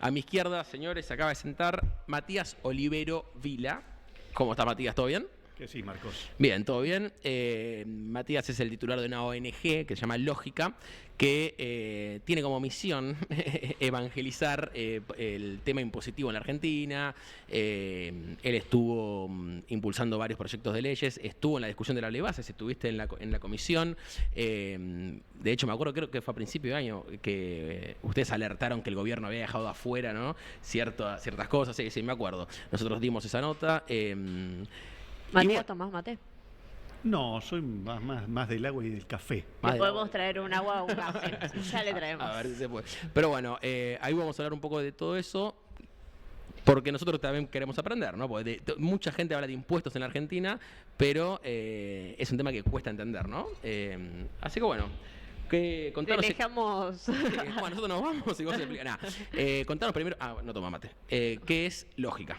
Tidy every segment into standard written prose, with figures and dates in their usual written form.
A mi izquierda, señores, se acaba de sentar Matías Olivero Vila. ¿Cómo está, Matías? ¿Todo bien? Que sí, Marcos. Bien, todo bien. Matías es el titular de una ONG que se llama Lógica, que tiene como misión evangelizar el tema impositivo en la Argentina. Él estuvo impulsando varios proyectos de leyes, estuvo en la discusión de la ley base, estuviste en la comisión. De hecho, me acuerdo, creo que fue a principio de año, que ustedes alertaron que el gobierno había dejado afuera, ¿no?, ciertas cosas. Sí, sí, me acuerdo. Nosotros dimos esa nota. Matías, ¿tomás mate? No, soy más del agua y del café. Le podemos traer un agua o un café. Ya le traemos. A ver si se puede. Pero bueno, ahí vamos a hablar un poco de todo eso, porque nosotros también queremos aprender, ¿no? Porque mucha gente habla de impuestos en la Argentina, pero es un tema que cuesta entender, ¿no? Así que bueno. Contanos. Le dejamos. Bueno, nosotros nos vamos y vos explicás. Contanos primero. No toma mate. ¿Qué es Lógica?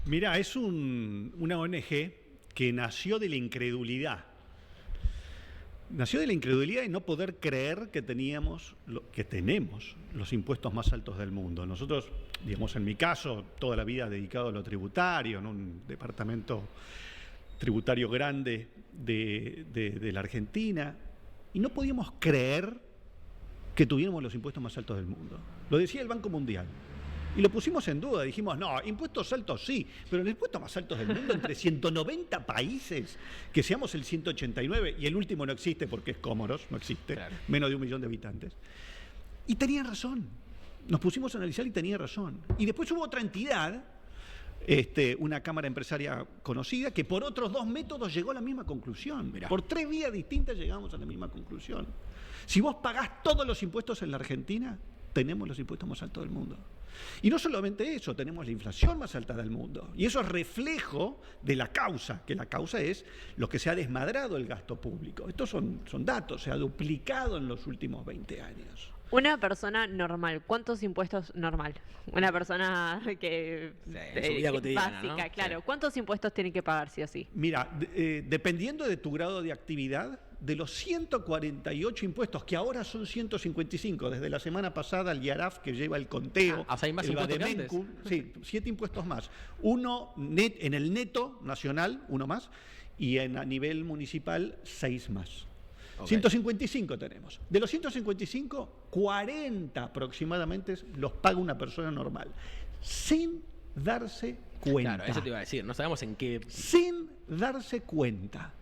Mirá, es una ONG que nació de la incredulidad. Nació de la incredulidad y no poder creer que tenemos los impuestos más altos del mundo. Nosotros, digamos, en mi caso, toda la vida dedicado a lo tributario, en un departamento tributario grande de la Argentina, y no podíamos creer que tuviéramos los impuestos más altos del mundo. Lo decía el Banco Mundial. Y lo pusimos en duda, dijimos, no, impuestos altos sí, pero los impuestos más altos del mundo, entre 190 países, que seamos el 189, y el último no existe porque es Comoros, no existe, claro. Menos de 1 millón de habitantes. Y tenían razón, nos pusimos a analizar y tenía razón. Y después hubo otra entidad, una cámara empresaria conocida, que por otros 2 métodos llegó a la misma conclusión. Mirá. Por 3 vías distintas llegamos a la misma conclusión. Si vos pagás todos los impuestos en la Argentina, tenemos los impuestos más altos del mundo. Y no solamente eso, tenemos la inflación más alta del mundo. Y eso es reflejo de la causa, que la causa es lo que se ha desmadrado el gasto público. Estos son datos, se ha duplicado en los últimos 20 años. Una persona normal, ¿cuántos impuestos normal? Una persona que su vida cotidiana, básica, ¿no? claro. Sí. ¿Cuántos impuestos tiene que pagar sí o sí? Mira, dependiendo de tu grado de actividad, de los 148 impuestos, que ahora son 155, desde la semana pasada el IARAF, que lleva el conteo, o sea, hay más impuestos que antes. Sí, 7 impuestos más. Uno en el neto nacional, uno más, y a nivel municipal 6 más. Okay. 155 tenemos. De los 155, 40 aproximadamente los paga una persona normal, sin darse cuenta. Claro, eso te iba a decir, no sabemos en qué... Sin darse cuenta.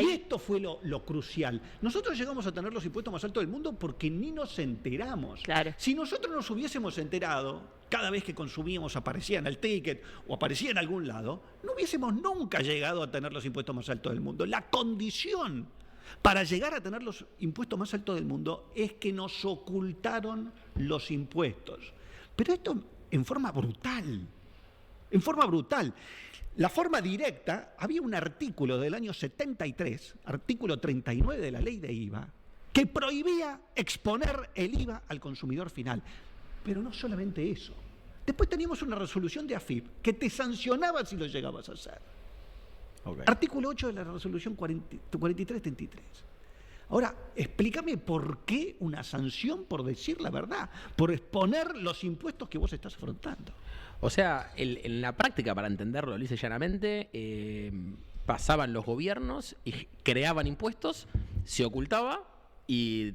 Y esto fue lo crucial. Nosotros llegamos a tener los impuestos más altos del mundo porque ni nos enteramos. Claro. Si nosotros nos hubiésemos enterado, cada vez que consumíamos aparecía en el ticket o aparecía en algún lado, no hubiésemos nunca llegado a tener los impuestos más altos del mundo. La condición para llegar a tener los impuestos más altos del mundo es que nos ocultaron los impuestos. Pero esto en forma brutal. En forma brutal. La forma directa, había un artículo del año 73, artículo 39 de la ley de IVA, que prohibía exponer el IVA al consumidor final. Pero no solamente eso. Después teníamos una resolución de AFIP que te sancionaba si lo llegabas a hacer. Okay. Artículo 8 de la resolución 4333. Ahora, explícame por qué una sanción por decir la verdad, por exponer los impuestos que vos estás afrontando. O sea, en la práctica, para entenderlo lisa y llanamente, pasaban los gobiernos y creaban impuestos, se ocultaba y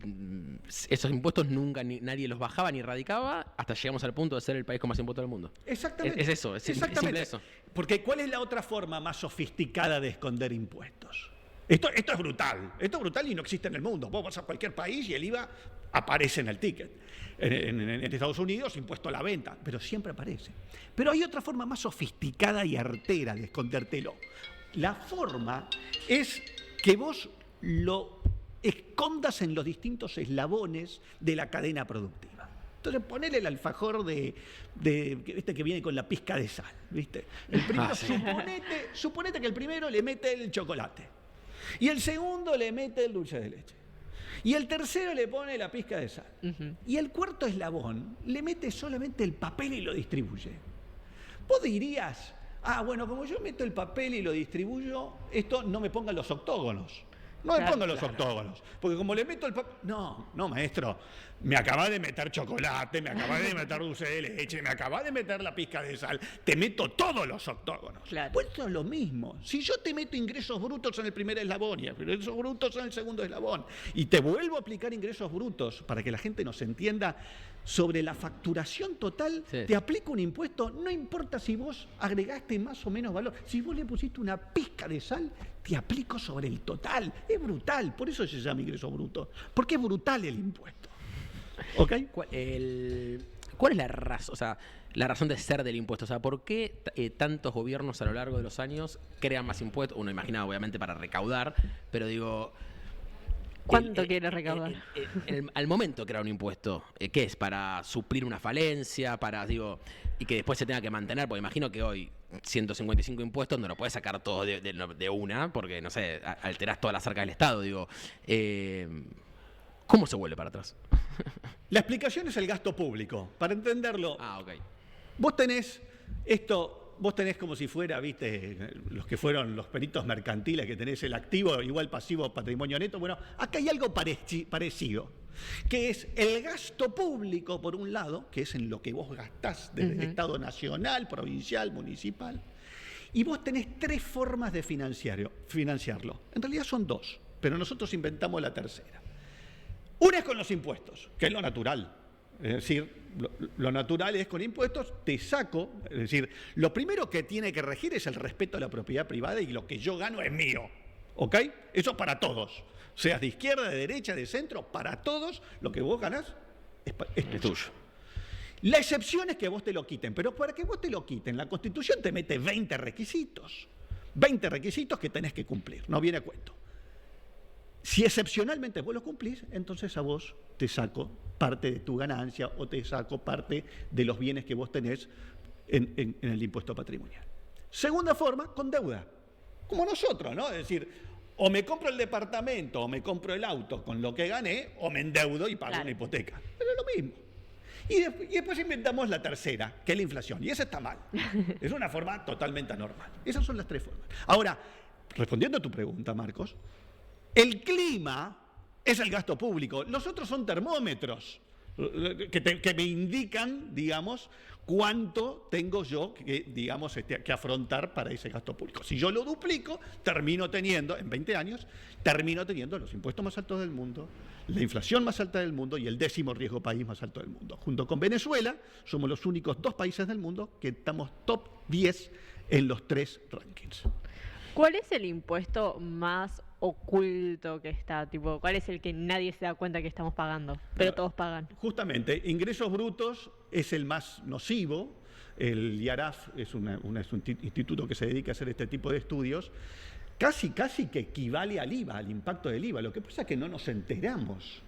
esos impuestos nunca nadie los bajaba ni erradicaba hasta llegamos al punto de ser el país con más impuestos del mundo. Exactamente. Es eso, es simple eso. Porque ¿cuál es la otra forma más sofisticada de esconder impuestos? Esto es brutal. Esto es brutal y no existe en el mundo. Vos vas a cualquier país y el IVA aparece en el ticket. En Estados Unidos, impuesto a la venta, pero siempre aparece. Pero hay otra forma más sofisticada y artera de escondértelo. La forma es que vos lo escondas en los distintos eslabones de la cadena productiva. Entonces ponele el alfajor de que viene con la pizca de sal, ¿viste? El primero, sí. suponete que el primero le mete el chocolate. Y el segundo le mete el dulce de leche. Y el tercero le pone la pizca de sal. Y el cuarto eslabón le mete solamente el papel y lo distribuye. Vos dirías, bueno, como yo meto el papel y lo distribuyo, esto no me pongan los octógonos. No me Claro, pongo los octógonos. Porque como le meto el papel. No, maestro. Me acaba de meter chocolate, me acaba de meter dulce de leche, me acaba de meter la pizca de sal. Te meto todos los octógonos. Claro. Pues esto es lo mismo. Si yo te meto ingresos brutos en el primer eslabón y ingresos brutos en el segundo eslabón, y te vuelvo a aplicar ingresos brutos para que la gente nos entienda sobre la facturación total, Sí. te aplico un impuesto, no importa si vos agregaste más o menos valor. Si vos le pusiste una pizca de sal, te aplico sobre el total. Es brutal, por eso se llama ingreso bruto, porque es brutal el impuesto. ¿Ok? ¿Cuál es la razón, o sea, la razón de ser del impuesto? O sea, ¿por qué tantos gobiernos a lo largo de los años crean más impuestos? Uno imagina, obviamente, para recaudar, pero digo... ¿Cuánto quiere recaudar? Al momento de crear un impuesto, ¿qué es? ¿Para suplir una falencia? Y que después se tenga que mantener, porque imagino que hoy 155 impuestos no lo puedes sacar todo de una, porque, no sé, alterás todas las arcas del Estado, digo. ¿Cómo se vuelve para atrás? La explicación es el gasto público. Para entenderlo, Ok. vos tenés esto, vos tenés como si fuera, viste, los que fueron los peritos mercantiles, que tenés el activo igual pasivo patrimonio neto. Bueno, acá hay algo parecido, que es el gasto público, por un lado, que es en lo que vos gastás desde el Estado nacional, provincial, municipal, y vos tenés tres formas de financiarlo. En realidad son dos, pero nosotros inventamos la tercera. Una es con los impuestos, que es lo natural. Es decir, lo natural es con impuestos, te saco. Es decir, lo primero que tiene que regir es el respeto a la propiedad privada y lo que yo gano es mío. ¿Ok? Eso para todos. Seas de izquierda, de derecha, de centro, para todos, lo que vos ganás es tuyo. La excepción es que vos te lo quiten, pero para que vos te lo quiten, la Constitución te mete 20 requisitos. 20 requisitos que tenés que cumplir, no viene a cuento. Si excepcionalmente vos lo cumplís, entonces a vos te saco parte de tu ganancia o te saco parte de los bienes que vos tenés en el impuesto patrimonial. Segunda forma, con deuda. Como nosotros, ¿no? Es decir, o me compro el departamento o me compro el auto con lo que gané, o me endeudo y pago una hipoteca. Pero es lo mismo. Y después inventamos la tercera, que es la inflación. Y esa está mal. Es una forma totalmente anormal. Esas son las tres formas. Ahora, respondiendo a tu pregunta, Marcos, el clima es el gasto público. Los otros son termómetros que me indican, digamos, cuánto tengo yo que afrontar para ese gasto público. Si yo lo duplico, termino teniendo, en 20 años, los impuestos más altos del mundo, la inflación más alta del mundo y el 10º riesgo país más alto del mundo. Junto con Venezuela, somos los únicos 2 países del mundo que estamos top 10 en los 3 rankings. ¿Cuál es el impuesto más oculto que está? Tipo, ¿cuál es el que nadie se da cuenta que estamos pagando, pero todos pagan? Justamente, ingresos brutos es el más nocivo. El IARAF es un instituto que se dedica a hacer este tipo de estudios. Casi que equivale al IVA, al impacto del IVA. Lo que pasa es que no nos enteramos.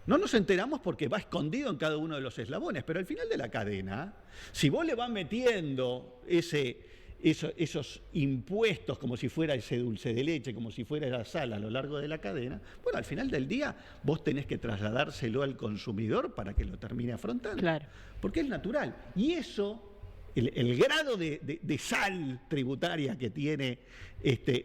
No nos enteramos porque va escondido en cada uno de los eslabones, pero al final de la cadena, si vos le vas metiendo esos impuestos como si fuera ese dulce de leche, como si fuera la sal a lo largo de la cadena, bueno, al final del día vos tenés que trasladárselo al consumidor para que lo termine afrontando. Claro. Porque es natural. Y eso, el grado de sal tributaria que tiene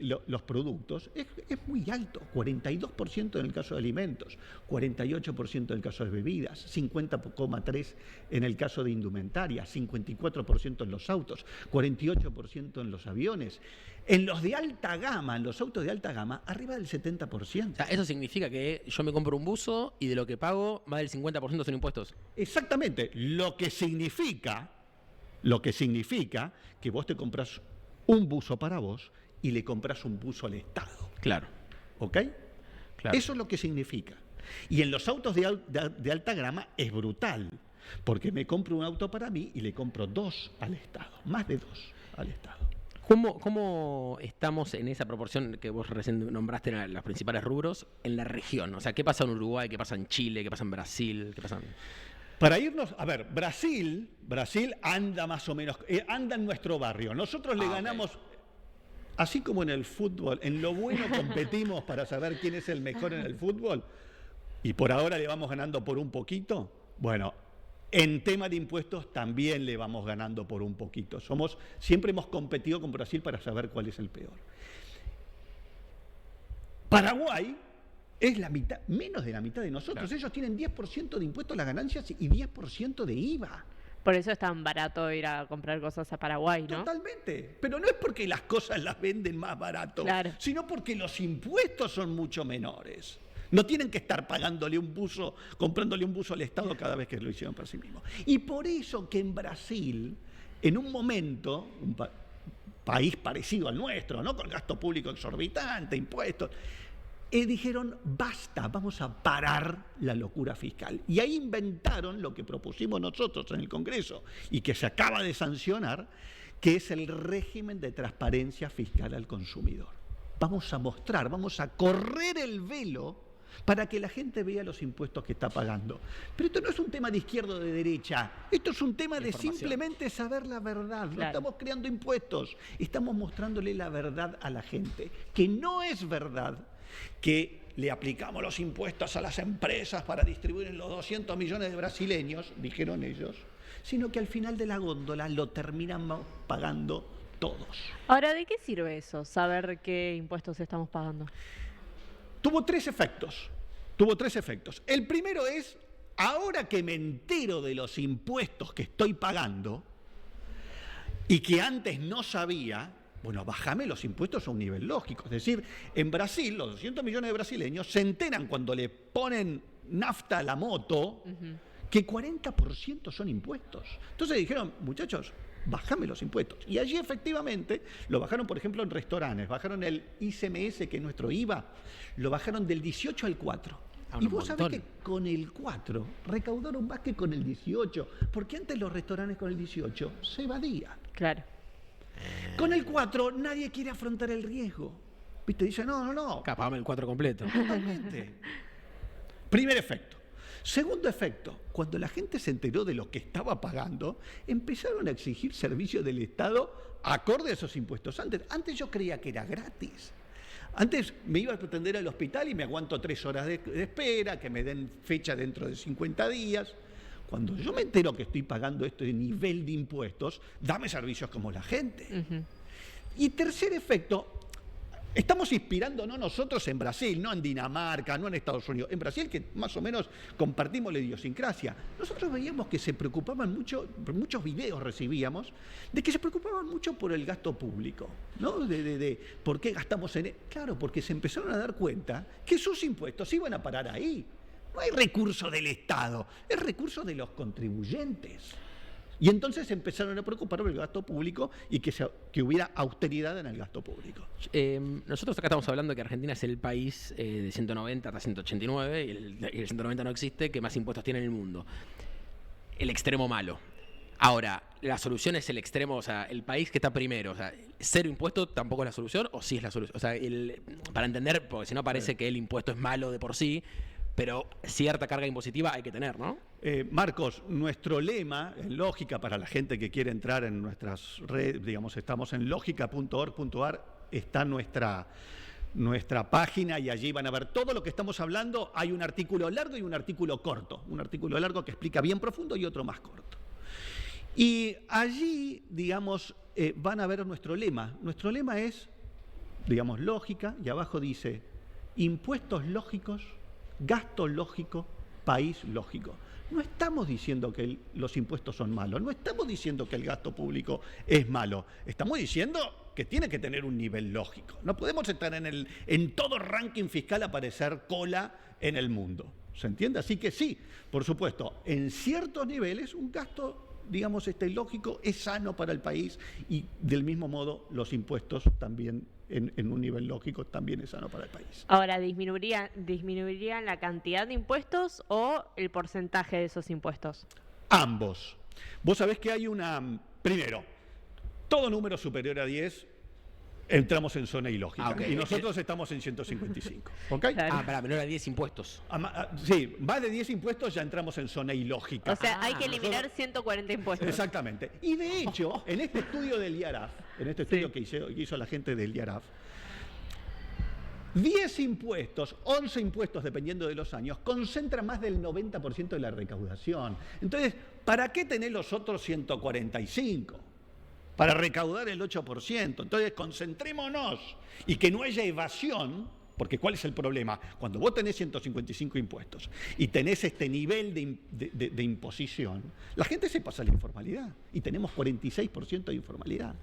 los productos es muy alto. 42% en el caso de alimentos, 48% en el caso de bebidas, 50,3% en el caso de indumentaria, 54% en los autos, 48% en los aviones. En los de alta gama, en los autos de alta gama, arriba del 70%. O sea, eso significa que yo me compro un buzo y de lo que pago, más del 50% son impuestos. Exactamente. Lo que significa que vos te compras un buzo para vos y le compras un buzo al Estado. Claro. ¿Ok? Claro. Eso es lo que significa. Y en los autos de alta gama es brutal, porque me compro un auto para mí y le compro 2 al Estado, más de 2 al Estado. ¿Cómo estamos en esa proporción que vos recién nombraste en los principales rubros en la región? O sea, ¿qué pasa en Uruguay? ¿Qué pasa en Chile? ¿Qué pasa en Brasil? ¿Qué pasa en... Para irnos, a ver, Brasil anda más o menos, anda en nuestro barrio. Nosotros le ganamos, así como en el fútbol, en lo bueno competimos para saber quién es el mejor en el fútbol, y por ahora le vamos ganando por un poquito. Bueno, en tema de impuestos también le vamos ganando por un poquito. Siempre hemos competido con Brasil para saber cuál es el peor. Paraguay es la mitad, menos de la mitad de nosotros. Claro. Ellos tienen 10% de impuestos a las ganancias y 10% de IVA. Por eso es tan barato ir a comprar cosas a Paraguay, ¿no? Totalmente. Pero no es porque las cosas las venden más barato, Claro. sino porque los impuestos son mucho menores. No tienen que estar comprándole un buzo al Estado cada vez que lo hicieron por sí mismos. Y por eso que en Brasil, en un momento, país parecido al nuestro, ¿no? Con gasto público exorbitante, impuestos, dijeron, basta, vamos a parar la locura fiscal. Y ahí inventaron lo que propusimos nosotros en el Congreso y que se acaba de sancionar, que es el régimen de transparencia fiscal al consumidor. Vamos a mostrar, vamos a correr el velo para que la gente vea los impuestos que está pagando. Pero esto no es un tema de izquierda o de derecha, esto es un tema de simplemente saber la verdad. No estamos creando impuestos, estamos mostrándole la verdad a la gente, que no es verdad que le aplicamos los impuestos a las empresas para distribuir en los 200 millones de brasileños, dijeron ellos, sino que al final de la góndola lo terminan pagando todos. Ahora, ¿de qué sirve eso? Saber qué impuestos estamos pagando. Tuvo tres efectos. El primero es, ahora que me entero de los impuestos que estoy pagando y que antes no sabía, bueno, bájame los impuestos a un nivel lógico. Es decir, en Brasil, los 200 millones de brasileños se enteran cuando le ponen nafta a la moto que 40% son impuestos. Entonces dijeron, muchachos, bájame los impuestos. Y allí efectivamente lo bajaron, por ejemplo, en restaurantes. Bajaron el ICMS, que es nuestro IVA, lo bajaron del 18 al 4. Y vos sabés que con el 4 recaudaron más que con el 18, porque antes los restaurantes con el 18 se evadían. Claro. Con el 4 nadie quiere afrontar el riesgo. ¿Viste? Dice, no. Pagame el 4 completo. Totalmente. Primer efecto. Segundo efecto, cuando la gente se enteró de lo que estaba pagando, empezaron a exigir servicios del Estado acorde a esos impuestos. Antes yo creía que era gratis. Antes me iba a atender al hospital y me aguanto 3 horas de espera, que me den fecha dentro de 50 días. Cuando yo me entero que estoy pagando este nivel de impuestos, dame servicios como la gente. Y tercer efecto, estamos inspirándonos nosotros en Brasil, no en Dinamarca, no en Estados Unidos. En Brasil, que más o menos compartimos la idiosincrasia. Nosotros veíamos que se preocupaban mucho, muchos videos recibíamos, de que se preocupaban mucho por el gasto público, ¿no? De por qué gastamos en... Claro, porque se empezaron a dar cuenta que sus impuestos iban a parar ahí. No hay recurso del Estado, es recurso de los contribuyentes. Y entonces empezaron a preocupar por el gasto público y que hubiera austeridad en el gasto público. Nosotros acá estamos hablando que Argentina es el país de 190 hasta 189, y el 190 no existe, que más impuestos tiene en el mundo. El extremo malo. Ahora, la solución es el extremo, o sea, el país que está primero, o sea, cero impuesto tampoco es la solución, o sí es la solución. O sea, para entender, porque si no parece que el impuesto es malo de por sí, pero cierta carga impositiva hay que tener, ¿no? Marcos, nuestro lema, en Lógica, para la gente que quiere entrar en nuestras redes, digamos, estamos en logica.org.ar, está nuestra página y allí van a ver todo lo que estamos hablando. Hay un artículo largo y un artículo corto. Un artículo largo que explica bien profundo y otro más corto. Y allí, digamos, van a ver nuestro lema. Nuestro lema es, digamos, lógica, y abajo dice, impuestos lógicos, gasto lógico, país lógico. No estamos diciendo que los impuestos son malos, no estamos diciendo que el gasto público es malo, estamos diciendo que tiene que tener un nivel lógico. No podemos estar en todo ranking fiscal aparecer cola en el mundo. ¿Se entiende? Así que sí, por supuesto, en ciertos niveles un gasto, digamos, lógico es sano para el país y del mismo modo los impuestos también en un nivel lógico también es sano para el país. Ahora, ¿disminuirían la cantidad de impuestos o el porcentaje de esos impuestos? Ambos. Vos sabés que hay primero, todo número superior a 10 entramos en zona ilógica. Okay. Y nosotros estamos en 155. ¿Ok? Claro. Menor a 10 impuestos. Sí, más de 10 impuestos ya entramos en zona ilógica. O sea, hay que eliminar 140 impuestos. Exactamente. Y de hecho, en este estudio del IARAF, que hizo la gente del IARAF, 10 impuestos, 11 impuestos, dependiendo de los años, concentran más del 90% de la recaudación. Entonces, ¿para qué tener los otros 145? Para recaudar el 8%. Entonces, concentrémonos y que no haya evasión Porque ¿cuál es el problema? Cuando vos tenés 155 impuestos y tenés este nivel de imposición, la gente se pasa a la informalidad y tenemos 46% de informalidad.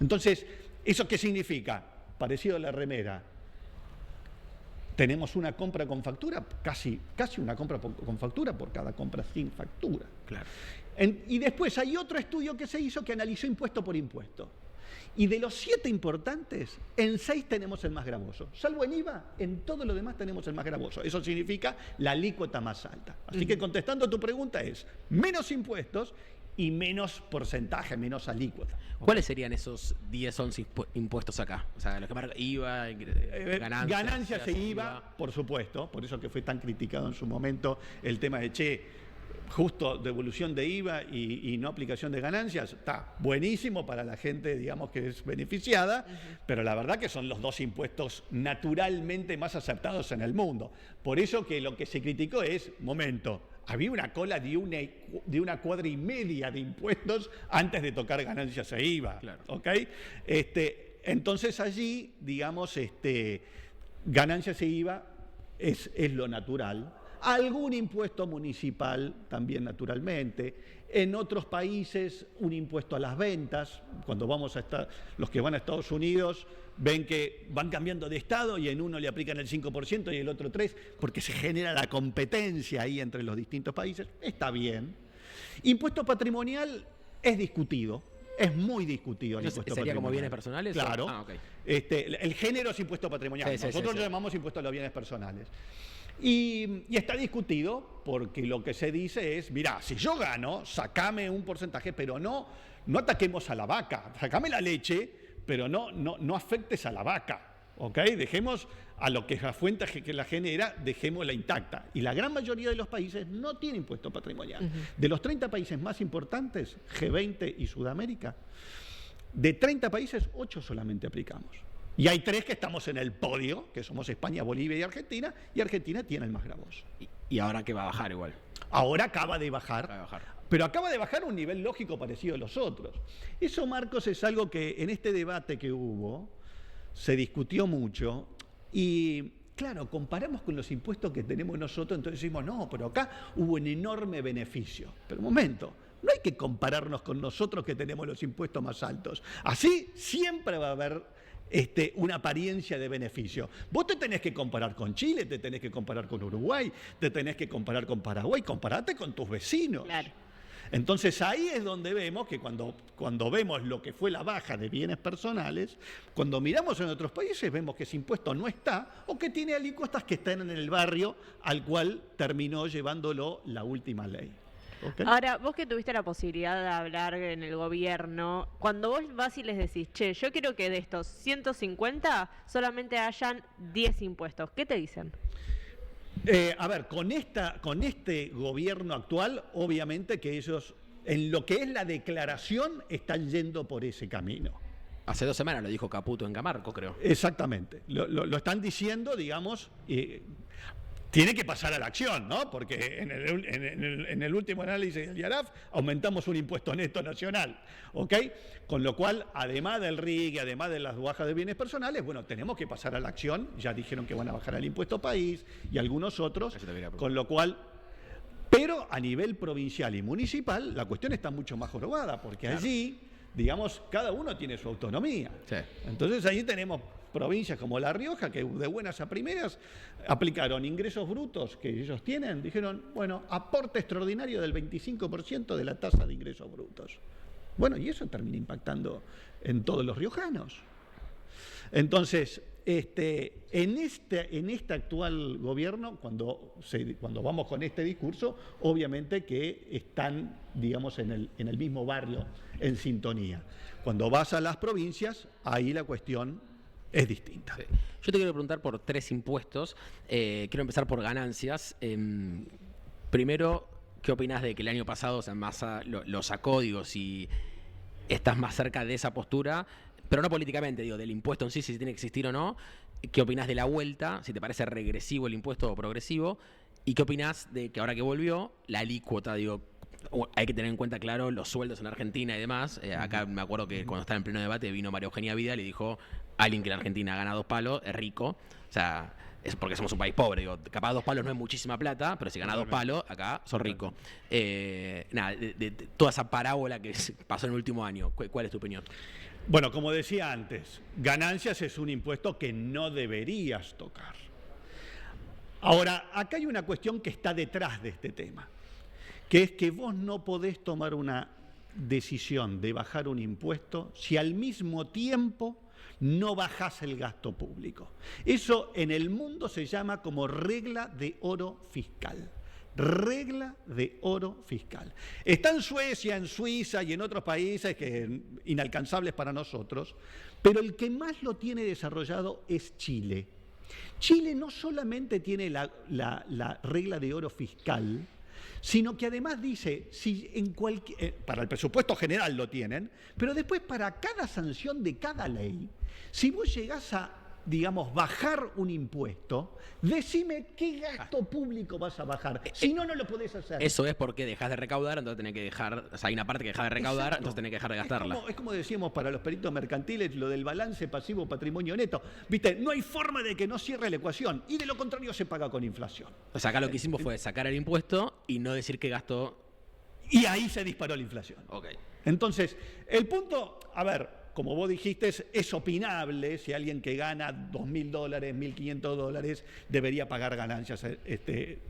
Entonces, ¿eso qué significa? Parecido a la remera. Tenemos una compra con factura, casi una compra con factura por cada compra sin factura. Claro. Y después hay otro estudio que se hizo que analizó impuesto por impuesto. Y de los 7 importantes, en 6 tenemos el más gravoso. Salvo en IVA, en todo lo demás tenemos el más gravoso. Eso significa la alícuota más alta. Así que contestando a tu pregunta es, menos impuestos y menos porcentaje, menos alícuota. ¿Cuáles serían esos 10, 11 impuestos acá? O sea, los que marcan IVA, Ganancias e IVA, por supuesto. Por eso que fue tan criticado en su momento el tema de, justo devolución de IVA y no aplicación de ganancias, está buenísimo para la gente, digamos, que es beneficiada, pero la verdad que son los 2 impuestos naturalmente más aceptados en el mundo. Por eso que lo que se criticó es, había una cola de una cuadra y media de impuestos antes de tocar ganancias e IVA. Claro. ¿Ok? Entonces allí, digamos, ganancias e IVA es lo natural. Algún impuesto municipal también naturalmente. En otros países un impuesto a las ventas. Cuando vamos los que van a Estados Unidos ven que van cambiando de estado y en uno le aplican el 5% y el otro 3%, porque se genera la competencia ahí entre los distintos países. Está bien. Impuesto patrimonial es discutido. Es muy discutido el impuesto ¿Sería patrimonial. como bienes personales? Claro. Okay. El género es impuesto patrimonial. Sí, Nosotros lo llamamos impuesto a los bienes personales. Y está discutido porque lo que se dice es, mirá, si yo gano, sacame un porcentaje, pero no ataquemos a la vaca, sacame la leche, pero no afectes a la vaca, ¿ok? Dejemos a lo que es la fuente que la genera, dejémosla intacta. Y la gran mayoría de los países no tiene impuesto patrimonial. De los 30 países más importantes, G20 y Sudamérica, de 30 países, 8 solamente aplicamos. Y hay 3 que estamos en el podio, que somos España, Bolivia y Argentina tiene el más gravoso. Y ahora que va a bajar igual. Ahora acaba de bajar. Pero acaba de bajar a un nivel lógico parecido a los otros. Eso, Marcos, es algo que en este debate que hubo se discutió mucho y, claro, comparamos con los impuestos que tenemos nosotros, entonces decimos, no, pero acá hubo un enorme beneficio. Pero un momento, no hay que compararnos con nosotros que tenemos los impuestos más altos. Así siempre va a haber una apariencia de beneficio. Vos te tenés que comparar con Chile, te tenés que comparar con Uruguay, te tenés que comparar con Paraguay, comparate con tus vecinos. Claro. Entonces ahí es donde vemos que cuando vemos lo que fue la baja de bienes personales, cuando miramos en otros países vemos que ese impuesto no está o que tiene alícuotas que están en el barrio al cual terminó llevándolo la última ley. ¿Okay? Ahora, vos que tuviste la posibilidad de hablar en el gobierno, cuando vos vas y les decís, che, yo quiero que de estos 150 solamente hayan 10 impuestos, ¿qué te dicen? A ver, con este gobierno actual, obviamente que ellos, en lo que es la declaración, están yendo por ese camino. Hace 2 semanas lo dijo Caputo en Camargo, creo. Exactamente. Lo están diciendo, digamos, tiene que pasar a la acción, ¿no? Porque en el último análisis del IARAF aumentamos un impuesto neto nacional, ¿ok? Con lo cual, además del RIC, además de las bajas de bienes personales, bueno, tenemos que pasar a la acción. Ya dijeron que van a bajar el impuesto país y algunos otros, con lo cual... Pero a nivel provincial y municipal, la cuestión está mucho más jorobada, porque allí, digamos, cada uno tiene su autonomía. Sí. Entonces, allí tenemos provincias como La Rioja, que de buenas a primeras aplicaron ingresos brutos que ellos tienen, dijeron, bueno, aporte extraordinario del 25% de la tasa de ingresos brutos. Bueno, y eso termina impactando en todos los riojanos. Entonces, en este actual gobierno, cuando vamos con este discurso, obviamente que están, digamos, en el mismo barrio, en sintonía. Cuando vas a las provincias, ahí la cuestión es distinta. Sí. Yo te quiero preguntar por 3 impuestos. Quiero empezar por ganancias. Primero, ¿qué opinás de que el año pasado, o sea, Massa lo sacó, digo, si estás más cerca de esa postura, pero no políticamente, digo, del impuesto en sí, si tiene que existir o no? ¿Qué opinás de la vuelta? Si te parece regresivo el impuesto o progresivo. ¿Y qué opinás de que ahora que volvió, la alícuota, digo, hay que tener en cuenta, claro, los sueldos en Argentina y demás. Acá me acuerdo que cuando estaba en pleno debate vino María Eugenia Vidal y dijo, alguien que en Argentina gana 2 palos es rico. O sea, es porque somos un país pobre. Digo, capaz 2 palos no es muchísima plata, pero si ganás 2 palos, acá sos rico. Nada, de toda esa parábola que pasó en el último año, ¿cuál es tu opinión? Bueno, como decía antes, ganancias es un impuesto que no deberías tocar. Ahora, acá hay una cuestión que está detrás de este tema, que es que vos no podés tomar una decisión de bajar un impuesto si al mismo tiempo no bajás el gasto público. Eso en el mundo se llama como regla de oro fiscal. Regla de oro fiscal. Está en Suecia, en Suiza y en otros países que inalcanzables para nosotros, pero el que más lo tiene desarrollado es Chile. Chile no solamente tiene la regla de oro fiscal, sino que además dice, si para el presupuesto general lo tienen, pero después para cada sanción de cada ley, si vos llegás a, digamos, bajar un impuesto, decime qué gasto público vas a bajar. Si no, no lo podés hacer. Eso es porque dejás de recaudar, entonces tenés que dejar, o sea, hay una parte que dejás de recaudar, Exacto. entonces tenés que dejar de gastarla. Es como decíamos para los peritos mercantiles, lo del balance pasivo patrimonio neto. Viste, no hay forma de que no cierre la ecuación y de lo contrario se paga con inflación. O sea, acá lo que hicimos fue sacar el impuesto y no decir qué gasto. Y ahí se disparó la inflación. Ok. Entonces, el punto, a ver, como vos dijiste, es opinable si alguien que gana $2.000, $1.500 debería pagar ganancias.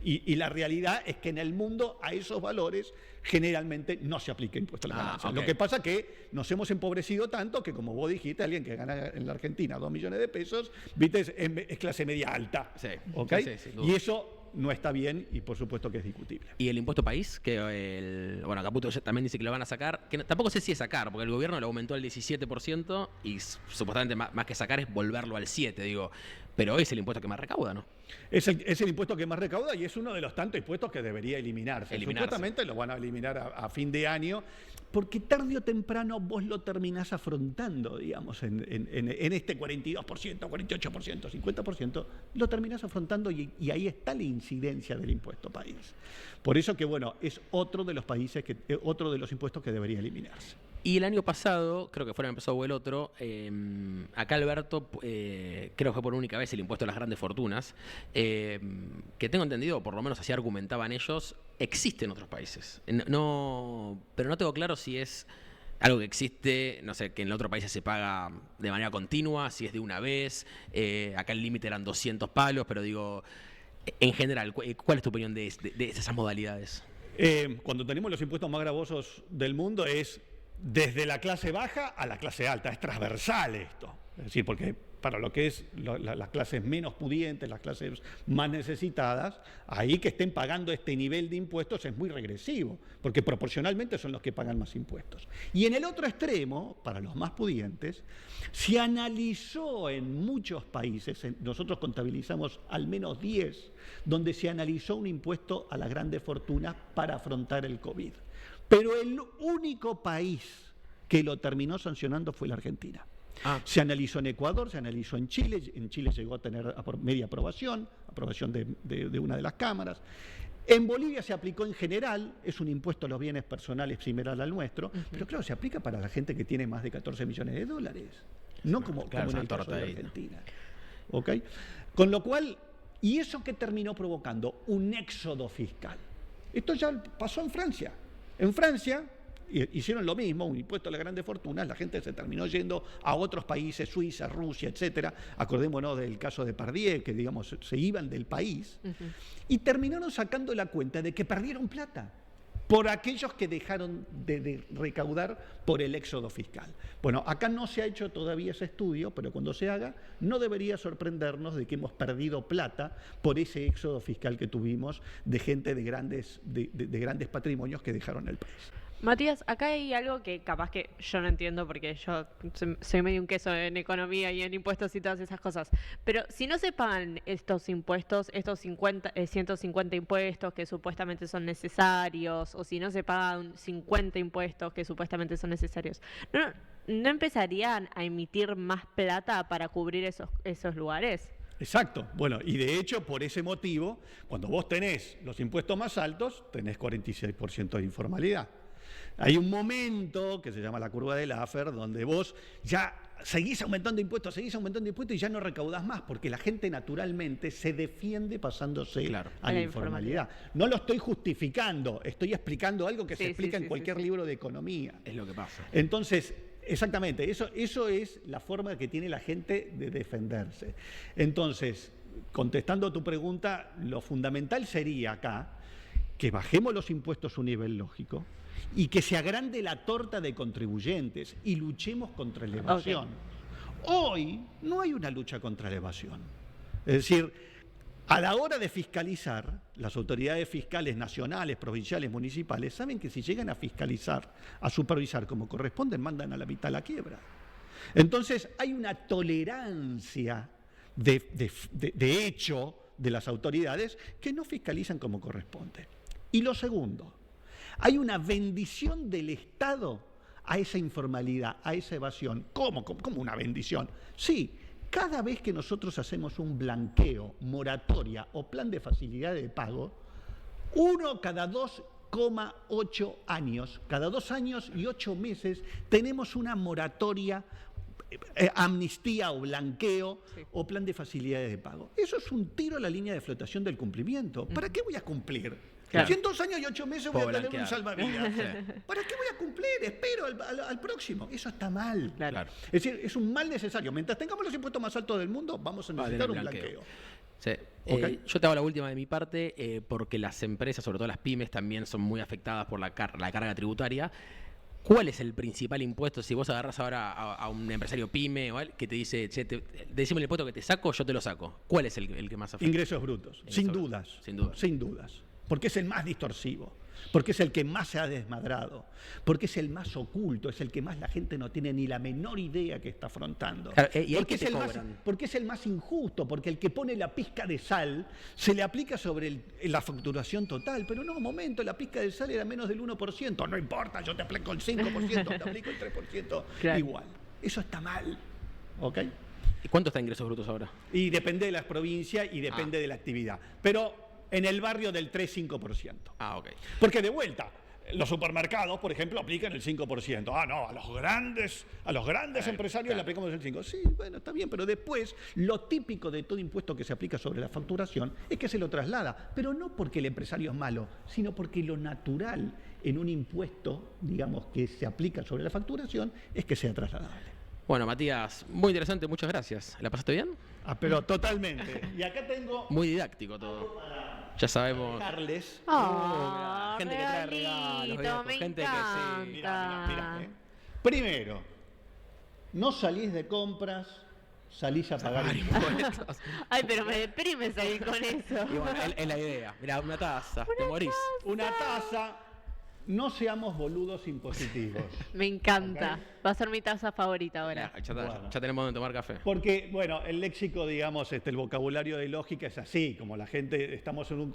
Y la realidad es que en el mundo a esos valores generalmente no se aplica impuesto a las ganancias. Okay. Lo que pasa es que nos hemos empobrecido tanto que, como vos dijiste, alguien que gana en la Argentina 2 millones de pesos, viste, es clase media alta. Sí. ¿Ok? Sí, sin duda. Y eso no está bien y por supuesto que es discutible. Y el impuesto país, que bueno, Caputo también dice que lo van a sacar, que tampoco sé si es sacar, porque el gobierno lo aumentó al 17% y supuestamente más que sacar es volverlo al 7%, digo. Pero hoy es el impuesto que más recauda, ¿no? Es el impuesto que más recauda y es uno de los tantos impuestos que debería eliminarse. Supuestamente lo van a eliminar a fin de año, porque tarde o temprano vos lo terminás afrontando, digamos, en este 42%, 48%, 50%, lo terminás afrontando y ahí está la incidencia del impuesto país. Por eso que, bueno, es otro de los países, otro de los impuestos que debería eliminarse. Y el año pasado, creo que fuera el pasado o el otro, acá Alberto, creo que fue por única vez el impuesto a las grandes fortunas, que tengo entendido, por lo menos así argumentaban ellos, existe en otros países. Pero no tengo claro si es algo que existe, no sé, que en otros países se paga de manera continua, si es de una vez, acá el límite eran 200 palos, pero digo, en general, ¿cuál es tu opinión de esas modalidades? Cuando tenemos los impuestos más gravosos del mundo es desde la clase baja a la clase alta, es transversal esto. Es decir, porque para lo que es las clases menos pudientes, las clases más necesitadas, ahí que estén pagando este nivel de impuestos es muy regresivo, porque proporcionalmente son los que pagan más impuestos. Y en el otro extremo, para los más pudientes, se analizó en muchos países, nosotros contabilizamos al menos 10, donde se analizó un impuesto a las grandes fortunas para afrontar el COVID. Pero el único país que lo terminó sancionando fue la Argentina. Se analizó en Ecuador, se analizó en Chile llegó a tener media aprobación de una de las cámaras. En Bolivia se aplicó en general, es un impuesto a los bienes personales similar al nuestro, pero claro, se aplica para la gente que tiene más de 14 millones de dólares, no como en el caso de Argentina. ¿Ok? Con lo cual, ¿y eso qué terminó provocando? Un éxodo fiscal. Esto ya pasó en Francia. En Francia hicieron lo mismo, un impuesto a las grandes fortunas, la gente se terminó yendo a otros países, Suiza, Rusia, etcétera. Acordémonos del caso de Pardieu, que digamos se iban del país, y terminaron sacando la cuenta de que perdieron plata por aquellos que dejaron de recaudar por el éxodo fiscal. Bueno, acá no se ha hecho todavía ese estudio, pero cuando se haga, no debería sorprendernos de que hemos perdido plata por ese éxodo fiscal que tuvimos de gente de grandes patrimonios que dejaron el país. Matías, acá hay algo que capaz que yo no entiendo porque yo soy medio un queso en economía y en impuestos y todas esas cosas. Pero si no se pagan estos impuestos, estos 150 impuestos que supuestamente son necesarios, o si no se pagan 50 impuestos que supuestamente son necesarios, ¿no empezarían a emitir más plata para cubrir esos lugares? Exacto. Bueno, y de hecho, por ese motivo, cuando vos tenés los impuestos más altos, tenés 46% de informalidad. Hay un momento que se llama la curva de Laffer, donde vos ya seguís aumentando impuestos y ya no recaudás más, porque la gente naturalmente se defiende pasándose a la informalidad. No lo estoy justificando, estoy explicando algo que se explica en cualquier libro de economía. Es lo que pasa. Entonces, exactamente, eso es la forma que tiene la gente de defenderse. Entonces, contestando a tu pregunta, lo fundamental sería acá que bajemos los impuestos a un nivel lógico y que se agrande la torta de contribuyentes y luchemos contra la evasión. Hoy no hay una lucha contra la evasión. Es decir, a la hora de fiscalizar, las autoridades fiscales nacionales, provinciales, municipales, saben que si llegan a fiscalizar, a supervisar como corresponde, mandan a la mitad a la quiebra. Entonces hay una tolerancia de hecho de las autoridades que no fiscalizan como corresponde. Y lo segundo, hay una bendición del Estado a esa informalidad, a esa evasión. ¿Cómo una bendición? Sí, cada vez que nosotros hacemos un blanqueo, moratoria o plan de facilidad de pago, uno cada 2,8 años, cada 2 años y 8 meses, tenemos una moratoria, amnistía o blanqueo o plan de facilidades de pago. Eso es un tiro a la línea de flotación del cumplimiento. ¿Para qué voy a cumplir? Claro. Si en 2 años y 8 meses voy a tener un salvavidas. ¿Para qué voy a cumplir? Espero al próximo. Eso está mal. Claro. Es decir, es un mal necesario. Mientras tengamos los impuestos más altos del mundo, vamos a necesitar un blanqueo. Sí. Yo te hago la última de mi parte, porque las empresas, sobre todo las pymes, también son muy afectadas por la carga tributaria. ¿Cuál es el principal impuesto? Si vos agarras ahora a un empresario pyme o que te dice, che, decime el impuesto que te saco, yo te lo saco. ¿Cuál es el que más afecta? Ingresos brutos. Sin dudas. Porque es el más distorsivo, porque es el que más se ha desmadrado, porque es el más oculto, es el que más la gente no tiene ni la menor idea que está afrontando. Claro, ¿y porque es el más injusto, porque el que pone la pizca de sal se le aplica sobre la facturación total, pero no, un momento, la pizca de sal era menos del 1%, no importa, yo te aplico el 5%, te aplico el 3%, igual. Eso está mal, ¿ok? ¿Y cuánto está ingresos brutos ahora? Y depende de las provincias y depende de la actividad, pero en el barrio del 3-5%. Ok. Porque de vuelta, los supermercados, por ejemplo, aplican el 5%. No, a los grandes empresarios le aplicamos el 5%. Sí, bueno, está bien, pero después lo típico de todo impuesto que se aplica sobre la facturación es que se lo traslada, pero no porque el empresario es malo, sino porque lo natural en un impuesto, digamos, que se aplica sobre la facturación es que sea trasladable. Bueno, Matías, muy interesante, muchas gracias. ¿La pasaste bien? Pero totalmente. Y acá tengo... Muy didáctico todo. Ya sabemos. Carles. Gente que trae regalos, me gente encanta. que sí. Mira. Primero, no salís de compras, salís a pagar impuestos. Ay, pero me deprime salir con eso. Y bueno, es la idea. Mirá, una taza, te morís. Una taza. No seamos boludos impositivos. Me encanta. Va a ser mi taza favorita ahora. Ya tenemos donde tomar café. Porque, bueno, el léxico, digamos, el vocabulario de lógica es así, como la gente, estamos en un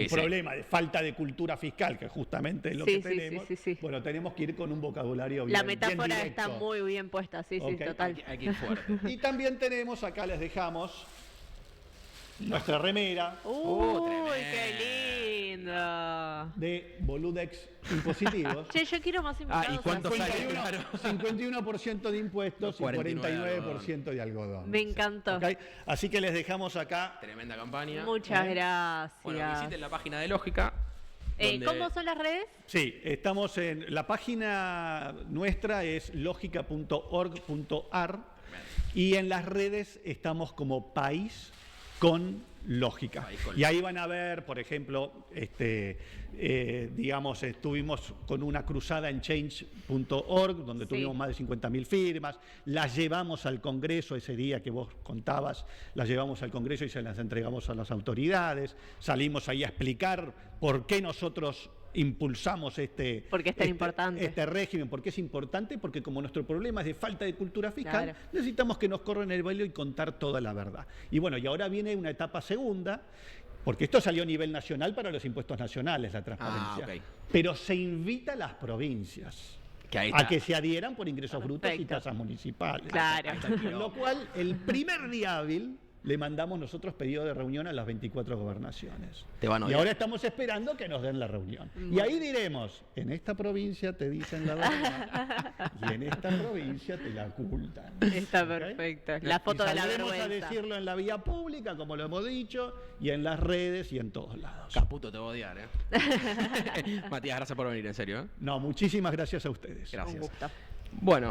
problema de falta de cultura fiscal, que justamente es lo que tenemos. Sí. Bueno, tenemos que ir con un vocabulario La metáfora está muy bien puesta, sí, total. Hay que ir fuerte. Y también tenemos, acá les dejamos nuestra remera. ¡Uy, qué lindo! De Boludex Impositivos. Che, yo quiero más invitados. ¿Y cuánto sale? 51% de impuestos y 49% de algodón. Me encantó. ¿Okay? Así que les dejamos acá. Tremenda campaña. Muchas gracias. Bueno, visiten la página de Lógica. ¿Cómo son las redes? Sí, estamos en la página nuestra es logica.org.ar y en las redes estamos como País con Lógica. Y ahí van a ver, por ejemplo, digamos, estuvimos con una cruzada en change.org, donde tuvimos más de 50.000 firmas, las llevamos al Congreso ese día que vos contabas, las llevamos al Congreso y se las entregamos a las autoridades, salimos ahí a explicar por qué nosotros impulsamos ¿Por qué es tan importante? Este régimen, porque es importante, porque como nuestro problema es de falta de cultura fiscal, necesitamos que nos corran el baile y contar toda la verdad. Y bueno, y ahora viene una etapa segunda, porque esto salió a nivel nacional para los impuestos nacionales, la transparencia. Pero se invita a las provincias a que se adhieran por ingresos brutos y tasas municipales. Claro. Lo cual, el primer día hábil le mandamos nosotros pedido de reunión a las 24 gobernaciones. Te van a Y odiar. ahora estamos esperando que nos den la reunión. Y ahí diremos, en esta provincia te dicen la verdad y en esta provincia te la ocultan. Está ¿Ok? perfecto. La foto de la Saldremos a vergüenza. decirlo en la vía pública, como lo hemos dicho, y en las redes y en todos lados. Caputo, te voy a odiar, Matías, gracias por venir, en serio. No, muchísimas gracias a ustedes. Gracias. Un gusto. Bueno.